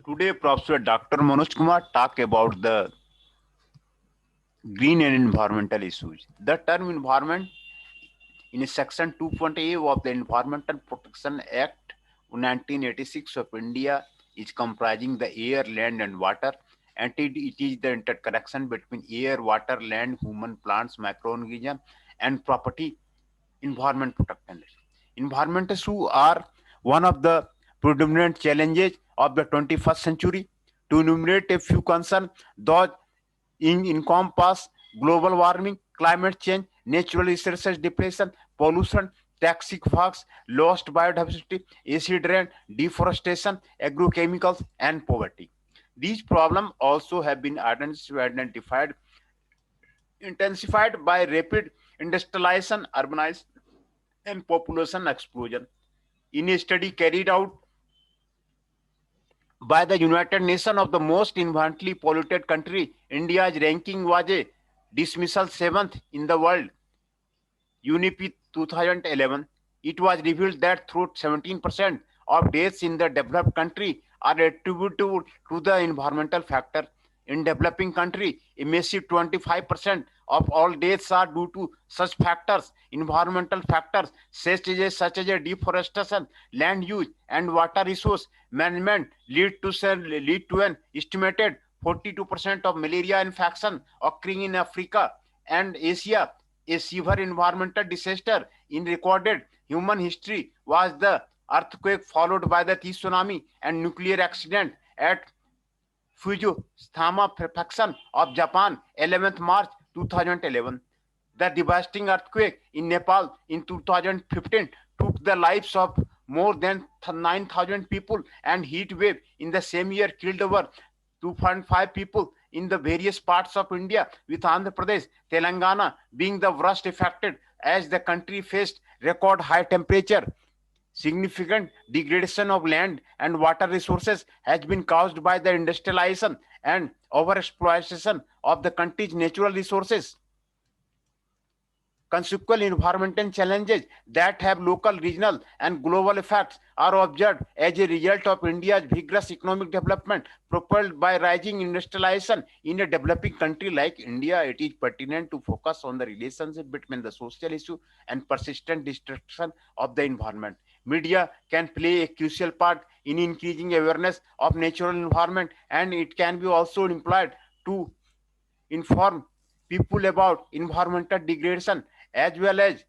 Today, Professor Dr. Manoj Kumar talk about the green and environmental issues. The term environment in Section 2.A of the Environmental Protection Act 1986 of India is comprising the air, land, and water, and it is the interconnection between air, water, land, human, plants, microorganisms, and property environment protection. Environment issues are one of the predominant challenges of the 21st century. To enumerate a few concerns, those encompass global warming, climate change, natural resources depletion, pollution, toxic fogs, lost biodiversity, acid rain, deforestation, agrochemicals, and poverty. These problems also have been identified, intensified by rapid industrialization, urbanization, and population explosion. In a study carried out by the United Nations of the most environmentally polluted country, India's ranking was a dismissal seventh in the world. UNEP 2011, it was revealed that through 17% of deaths in the developed country are attributable to the environmental factor. In developing country, a massive 25% of all deaths are due to such factors. Environmental factors such as deforestation, land use, and water resource management lead to an estimated 42% of malaria infection occurring in Africa and Asia. A severe environmental disaster in recorded human history was the earthquake followed by the tsunami and nuclear accident at Fukushima Prefecture of Japan, 11th March 2011. The devastating earthquake in Nepal in 2015 took the lives of more than 9,000 people, and heat wave in the same year killed over 2.5 people in the various parts of India, with Andhra Pradesh, Telangana being the worst affected as the country faced record high temperature. Significant degradation of land and water resources has been caused by the industrialization and overexploitation of the country's natural resources. Consequent environmental challenges that have local, regional, and global effects are observed as a result of India's vigorous economic development propelled by rising industrialization. In a developing country like India, it is pertinent to focus on the relationship between the social issue and persistent destruction of the environment. Media can play a crucial part in increasing awareness of natural environment, and it can be also employed to inform people about environmental degradation as well as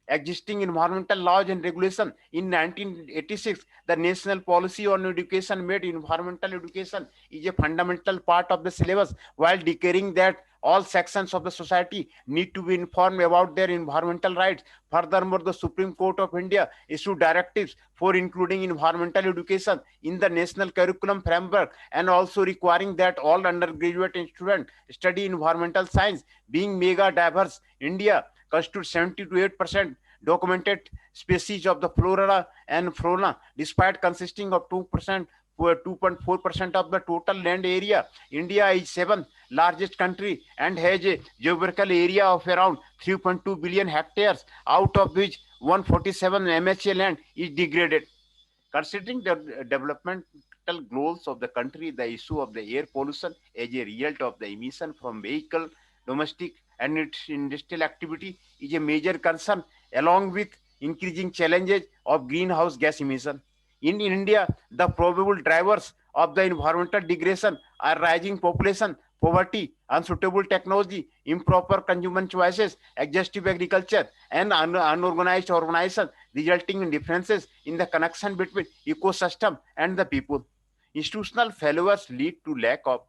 existing environmental laws and regulations. In 1986, the national policy on education made environmental education is a fundamental part of the syllabus, while declaring that all sections of the society need to be informed about their environmental rights. Furthermore, the Supreme Court of India issued directives for including environmental education in the national curriculum framework, and also requiring that all undergraduate students study environmental science. Being mega diverse, India constitutes 70 to 8% documented species of the flora and fauna, despite consisting of 2%, 2.4% of the total land area. India is seventh largest country and has a geographical area of around 3.2 billion hectares, out of which 147 MHA land is degraded. Considering the developmental goals of the country, the issue of the air pollution as a result of the emission from vehicle, domestic, and its industrial activity is a major concern, along with increasing challenges of greenhouse gas emission. In India, the probable drivers of the environmental degradation are rising population, poverty, unsuitable technology, improper consumer choices, exhaustive agriculture, and unorganized urbanization, resulting in differences in the connection between ecosystem and the people. Institutional failures lead to lack of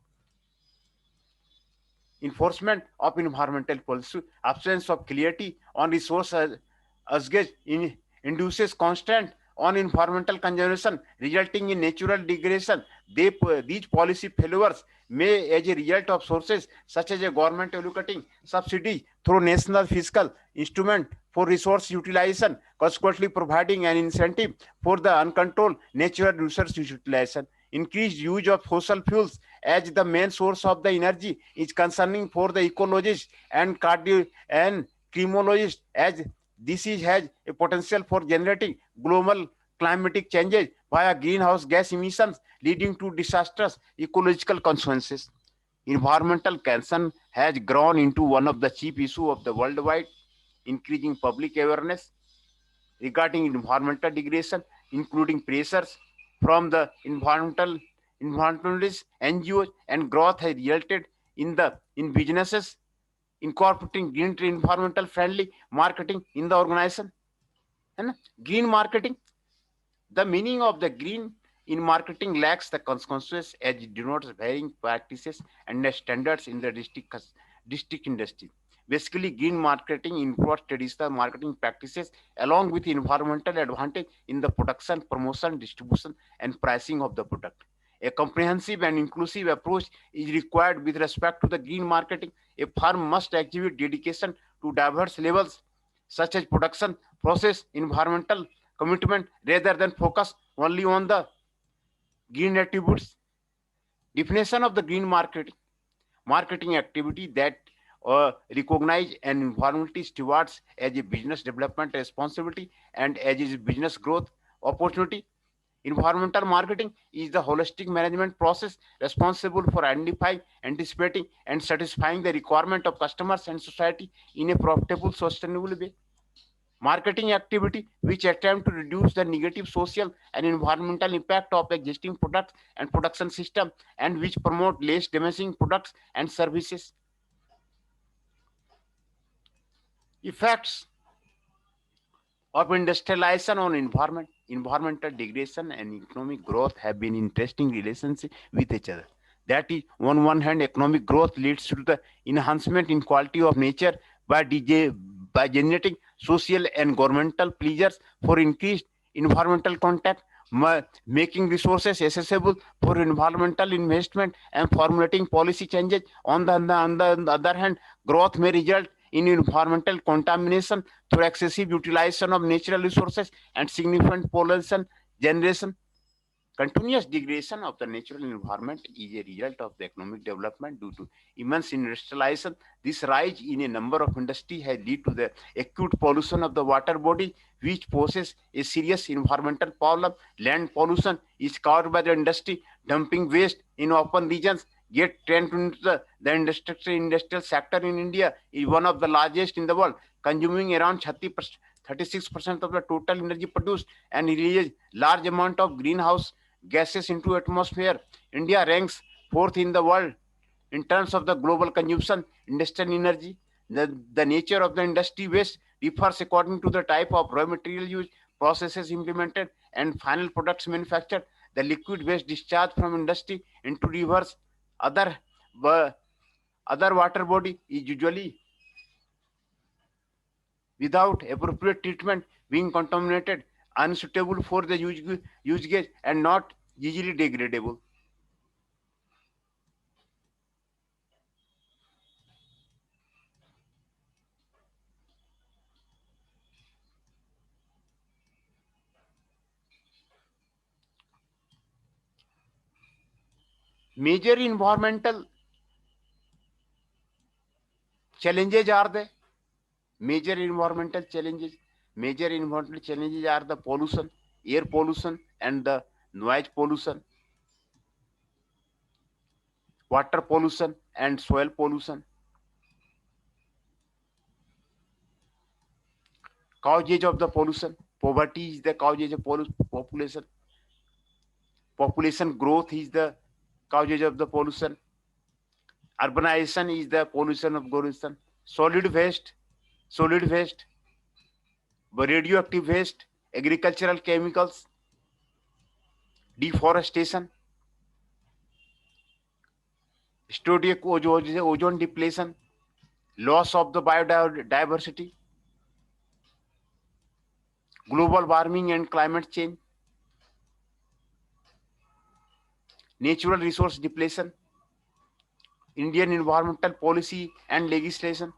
enforcement of environmental policy, absence of clarity on resource usage induces constant on environmental conservation, resulting in natural degradation. These policy failures may, as a result of sources such as a government allocating subsidies through national fiscal instrument for resource utilization, consequently providing an incentive for the uncontrolled natural resource utilization. Increased use of fossil fuels as the main source of the energy is concerning for the ecologists and cardio and criminologists, as has a potential for generating global climatic changes via greenhouse gas emissions, leading to disastrous ecological consequences. Environmental concern has grown into one of the chief issues of the worldwide, increasing public awareness regarding environmental degradation, including pressures from the environmentalists, NGOs, and growth has resulted in businesses incorporating green environmental friendly marketing in the organization. And green marketing, the meaning of the green in marketing lacks the consequences as it denotes varying practices and standards in the district industry. Basically, green marketing involves traditional marketing practices along with environmental advantage in the production, promotion, distribution, and pricing of the product. A comprehensive and inclusive approach is required with respect to the green marketing. A firm must exhibit dedication to diverse levels such as production, process, environmental commitment rather than focus only on the green attributes. Definition of the green marketing activity that recognize an environmental stewards as a business development responsibility and as a business growth opportunity. Environmental marketing is the holistic management process responsible for identifying, anticipating, and satisfying the requirement of customers and society in a profitable, sustainable way. Marketing activity which attempt to reduce the negative social and environmental impact of existing products and production system and which promote less damaging products and services. Effects of industrialization on environment, environmental degradation and economic growth have been interesting relationship with each other. That is, on one hand, economic growth leads to the enhancement in quality of nature by by generating social and governmental pleasures for increased environmental contact, making resources accessible for environmental investment and formulating policy changes. On the other hand, growth may result in environmental contamination through excessive utilization of natural resources and significant pollution generation. Continuous degradation of the natural environment is a result of the economic development due to immense industrialization. This rise in a number of industries has led to the acute pollution of the water body, which poses a serious environmental problem. Land pollution is caused by the industry dumping waste in open regions. Yet, trend into the industrial sector in India is one of the largest in the world, consuming around 36% of the total energy produced and releases large amount of greenhouse gases into atmosphere. India ranks fourth in the world in terms of the global consumption industrial energy. The nature of the industry waste differs according to the type of raw material used, processes implemented, and final products manufactured. The liquid waste discharged from industry into rivers, other uh, other water body is usually without appropriate treatment, being contaminated, unsuitable for the use and not easily degradable. Major environmental challenges are the major environmental challenges. Major environmental challenges are the pollution, air pollution, and the noise pollution, water pollution, and soil pollution. Causes of the pollution: poverty is the causes of population. Population growth is the causes of the pollution. Urbanization is the pollution of pollution. Solid waste, solid waste, radioactive waste, agricultural chemicals, deforestation, zodiac ozone depletion, loss of the biodiversity, global warming and climate change, natural resource depletion, Indian environmental policy and legislation,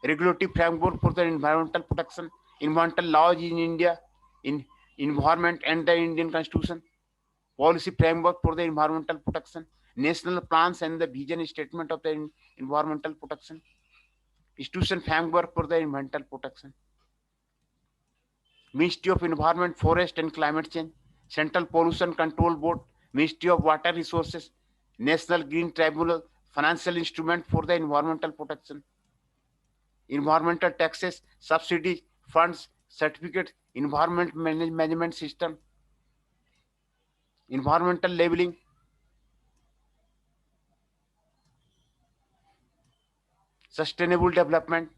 regulatory framework for the environmental protection, environmental laws in India, in environment and the Indian constitution, policy framework for the environmental protection, national plans and the vision statement of the environmental protection, institution framework for the environmental protection. Ministry of Environment, Forest and Climate Change, Central Pollution Control Board, Ministry of Water Resources, National Green Tribunal, financial instrument for the environmental protection, environmental taxes, subsidies, funds, certificates, environment management system, environmental labeling, sustainable development,